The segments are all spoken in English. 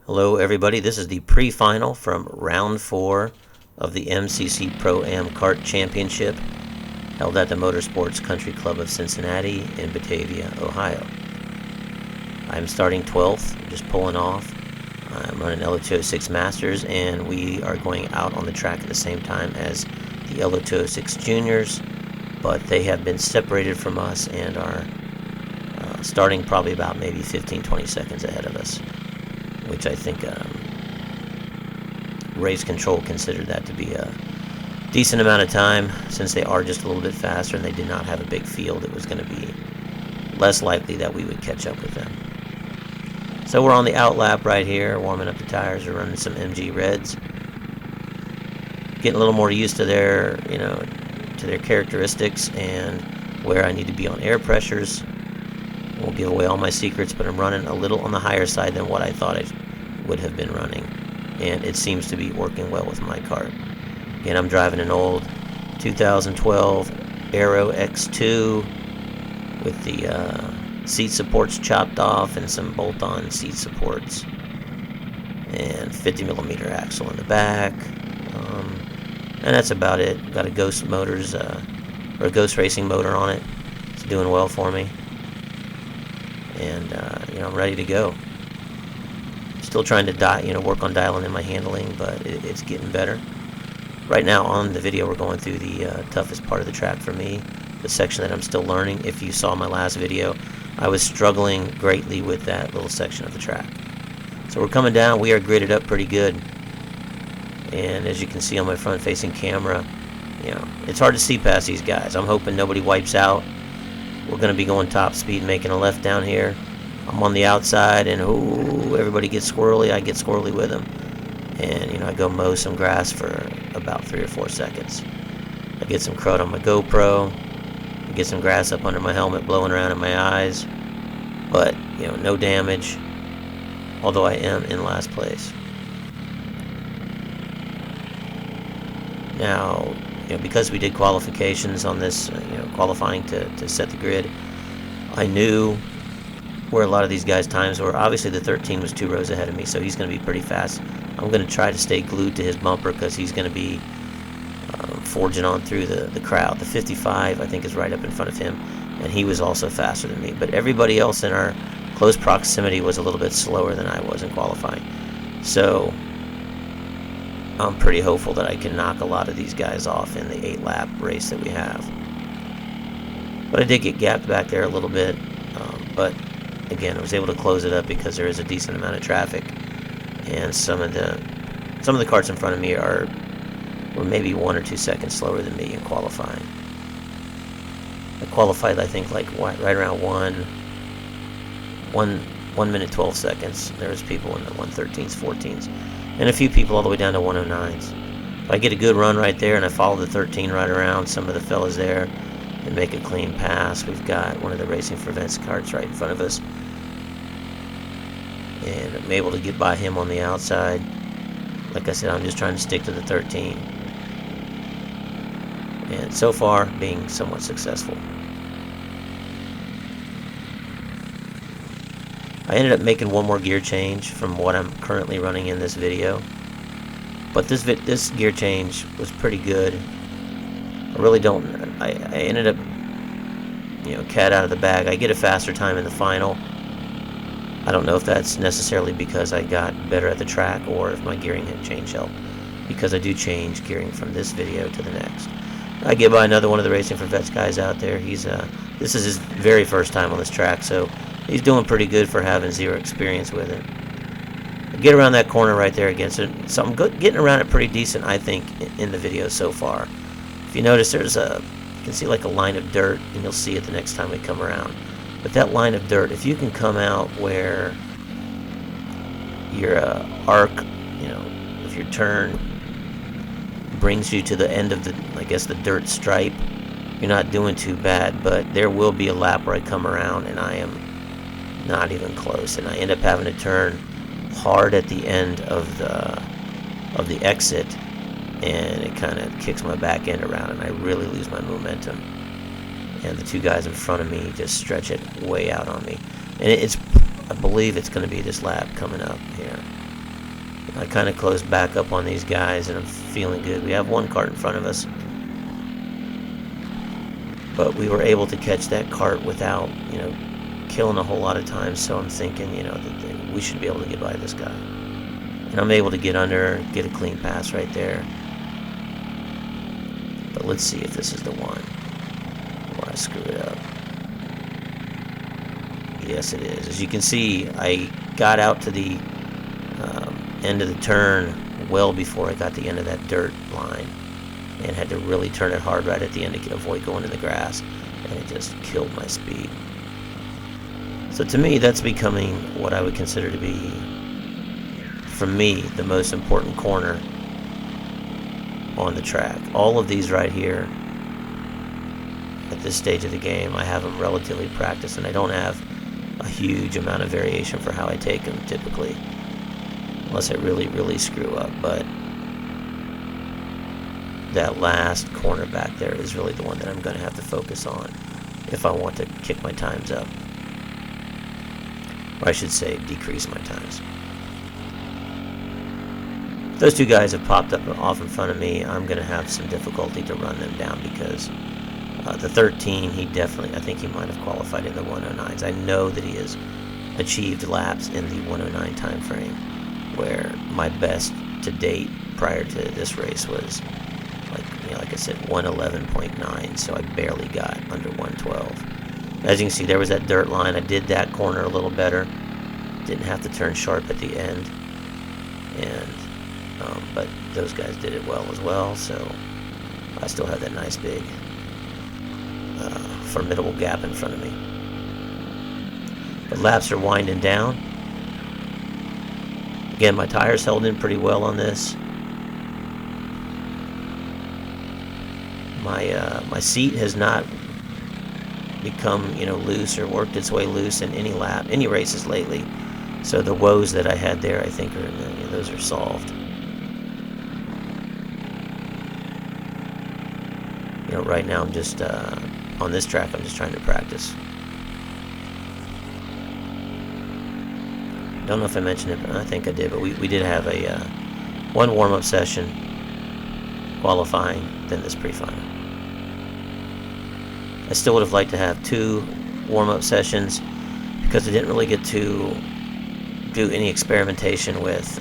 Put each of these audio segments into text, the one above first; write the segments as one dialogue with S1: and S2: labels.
S1: Hello everybody, this is the pre-final from round 4 of the MCC ProAm Kart Championship held at the Motorsports Country Club of Cincinnati in Batavia, Ohio. I'm starting 12th, just pulling off. I'm running LO206 Masters, and we are going out on the track at the same time as the LO206 Juniors, but they have been separated from us and are starting probably about maybe 15-20 seconds ahead of us, which I think race control considered that to be a decent amount of time. Since they are just a little bit faster and they did not have a big field, it was going to be less likely that we would catch up with them. So we're on the out lap right here, warming up the tires. We're running some MG Reds, getting a little more used to their, to their characteristics and where I need to be on air pressures. Won't give away all my secrets, but I'm running a little on the higher side than what I thought I would have been running, and it seems to be working well with my kart. Again, I'm driving an old 2012 Aero X2 with the seat supports chopped off and some bolt-on seat supports, and 50mm axle in the back, and that's about it. Got a Ghost Motors or a Ghost Racing motor on it. It's doing well for me. And I'm ready to go. Still trying to work on dialing in my handling, but it's getting better. Right now on the video, we're going through the toughest part of the track for me, the section that I'm still learning. If you saw my last video, I was struggling greatly with that little section of the track. So we're coming down. We are gridded up pretty good, and as you can see on my front-facing camera, it's hard to see past these guys. I'm hoping nobody wipes out. We're going to be going top speed, making a left down here. I'm on the outside, and everybody gets squirrely. I get squirrely with them. And, I go mow some grass for about 3 or 4 seconds. I get some crud on my GoPro. I get some grass up under my helmet, blowing around in my eyes. But, no damage. Although I am in last place. Now, because we did qualifications on this, qualifying to set the grid, I knew where a lot of these guys' times were. Obviously, the 13 was 2 rows ahead of me, so he's going to be pretty fast. I'm going to try to stay glued to his bumper because he's going to be forging on through the crowd. The 55, I think, is right up in front of him, and he was also faster than me. But everybody else in our close proximity was a little bit slower than I was in qualifying. So I'm pretty hopeful that I can knock a lot of these guys off in the 8-lap race that we have. But I did get gapped back there a little bit. But again, I was able to close it up because there is a decent amount of traffic, and some of the carts in front of me were maybe 1 or 2 seconds slower than me in qualifying. I qualified, I think, like right around 1 minute 12 seconds. There was people in the 113s, 14s. And a few people all the way down to 109s. If I get a good run right there and I follow the 13 right around some of the fellas there and make a clean pass, we've got one of the Racing for Events carts right in front of us. And I'm able to get by him on the outside. Like I said, I'm just trying to stick to the 13. And so far, being somewhat successful. I ended up making one more gear change from what I'm currently running in this video, but this gear change was pretty good. I really don't. I ended up, cat out of the bag. I get a faster time in the final. I don't know if that's necessarily because I got better at the track or if my gearing change helped, because I do change gearing from this video to the next. I get by another one of the Racing for Vets guys out there. This is his very first time on this track, so he's doing pretty good for having zero experience with it. I get around that corner right there against it. So I'm getting around it pretty decent, I think, in the video so far. If you notice, you can see like a line of dirt, and you'll see it the next time we come around. But that line of dirt, if you can come out where your arc, if your turn brings you to the end of the dirt stripe, you're not doing too bad. But there will be a lap where I come around and I am not even close, and I end up having to turn hard at the end of the exit, and it kind of kicks my back end around, and I really lose my momentum. And the 2 guys in front of me just stretch it way out on me. And I believe it's going to be this lap coming up here. I kind of closed back up on these guys, and I'm feeling good. We have one cart in front of us, but we were able to catch that cart without, killing a whole lot of time. So I'm thinking, that we should be able to get by this guy. And I'm able to get under, get a clean pass right there. But let's see if this is the one where I screw it up. Yes, it is. As you can see, I got out to the end of the turn well before I got to the end of that dirt line, and had to really turn it hard right at the end to avoid going in the grass, and it just killed my speed. So to me, that's becoming what I would consider to be, for me, the most important corner on the track. All of these right here, at this stage of the game, I have them relatively practiced, and I don't have a huge amount of variation for how I take them typically, unless I really, really screw up. But that last corner back there is really the one that I'm going to have to focus on if I want to kick my times up. Or I should say, decrease my times. Those two guys have popped up off in front of me. I'm going to have some difficulty to run them down, because the 13, he definitely, I think he might have qualified in the 109s. I know that he has achieved laps in the 109 time frame, where my best to date prior to this race was, like I said, 111.9, so I barely got under 112. As you can see, there was that dirt line. I did that corner a little better. Didn't have to turn sharp at the end. But those guys did it well as well, so I still have that nice big formidable gap in front of me. But laps are winding down. Again, my tires held in pretty well on this. My seat has not become loose or worked its way loose in any races lately. So the woes that I had there, I think, those are solved. Right now I'm just on this track. I'm just trying to practice. Don't know if I mentioned it, but I think I did. But we did have a one warm-up session qualifying, then this pre-final. I still would have liked to have 2 warm-up sessions, because I didn't really get to do any experimentation with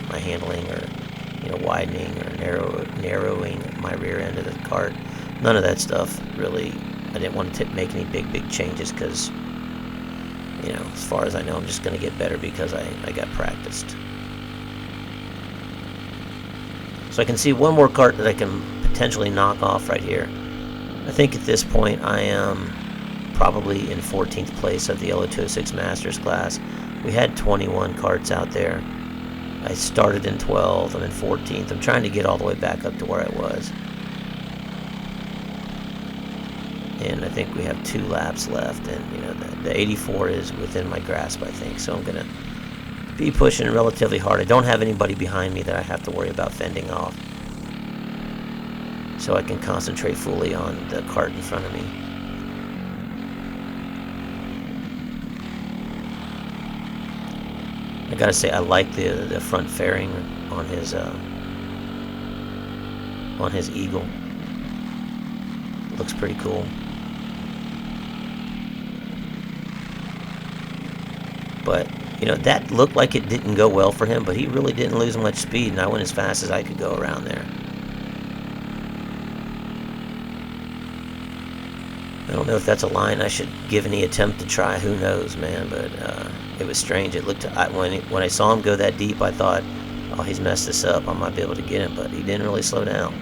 S1: my handling, or widening or narrowing my rear end of the cart. None of that stuff really. I didn't want to make any big changes, because as far as I know, I'm just going to get better because I got practiced. So I can see one more cart that I can potentially knock off right here. I think at this point I am probably in 14th place of the LO206 Masters class. We had 21 carts out there. I started in 12th. I'm in 14th. I'm trying to get all the way back up to where I was. And I think we have 2 laps left, and the 84 is within my grasp, I think. So I'm going to be pushing relatively hard. I don't have anybody behind me that I have to worry about fending off, so I can concentrate fully on the cart in front of me. I gotta say, I like the front fairing on his Eagle. Looks pretty cool. But that looked like it didn't go well for him, but he really didn't lose much speed, and I went as fast as I could go around there. I don't know if that's a line I should give any attempt to try. Who knows, man? But it was strange. It looked when I saw him go that deep, I thought, oh, he's messed this up. I might be able to get him, but he didn't really slow down.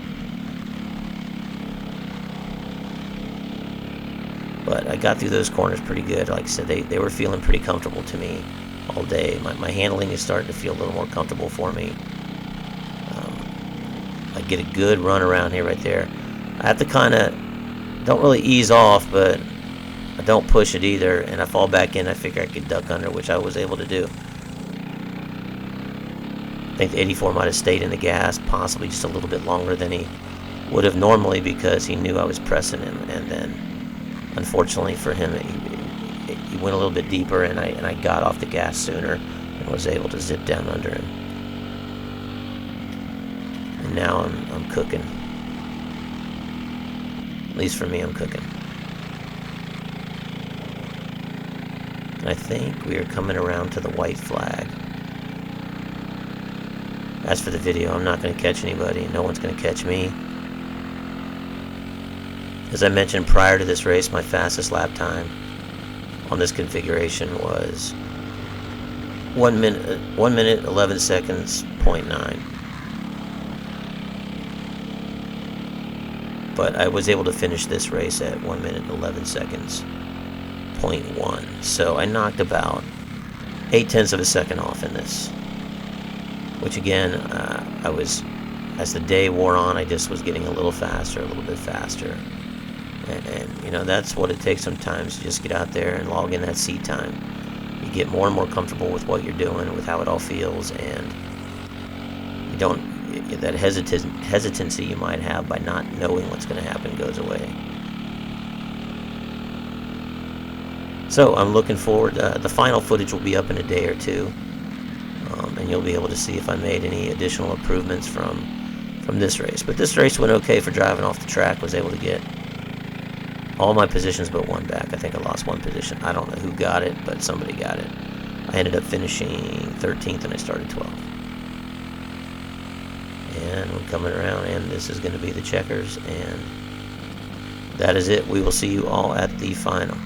S1: But I got through those corners pretty good. Like I said, they were feeling pretty comfortable to me all day. My handling is starting to feel a little more comfortable for me. I get a good run around here right there. I have to kind of, don't really ease off, but I don't push it either. And I fall back in. I figure I could duck under, which I was able to do. I think the 84 might have stayed in the gas, possibly just a little bit longer than he would have normally, because he knew I was pressing him. And then, unfortunately for him, he went a little bit deeper, and I got off the gas sooner and was able to zip down under him. And now I'm cooking. At least for me, I'm cooking. And I think we are coming around to the white flag. As for the video, I'm not going to catch anybody. No one's going to catch me. As I mentioned prior to this race, my fastest lap time on this configuration was 1 minute 11 seconds, 0.9. But I was able to finish this race at 1 minute 11 seconds, 0.1. So I knocked about 0.8 of a second off in this. Which again, I was, as the day wore on, I just was getting a little bit faster. And you know, that's what it takes sometimes. You just get out there and log in that seat time. You get more and more comfortable with what you're doing, with how it all feels, and you don't, that hesitancy you might have by not knowing what's going to happen goes away. So I'm looking forward. The final footage will be up in a day or two, and you'll be able to see if I made any additional improvements from this race. But this race went okay for driving off the track. Was able to get all my positions but one back. I think I lost one position. I don't know who got it, but somebody got it. I ended up finishing 13th and I started 12th. And we're coming around, and this is going to be the checkers, and that is it. We will see you all at the final.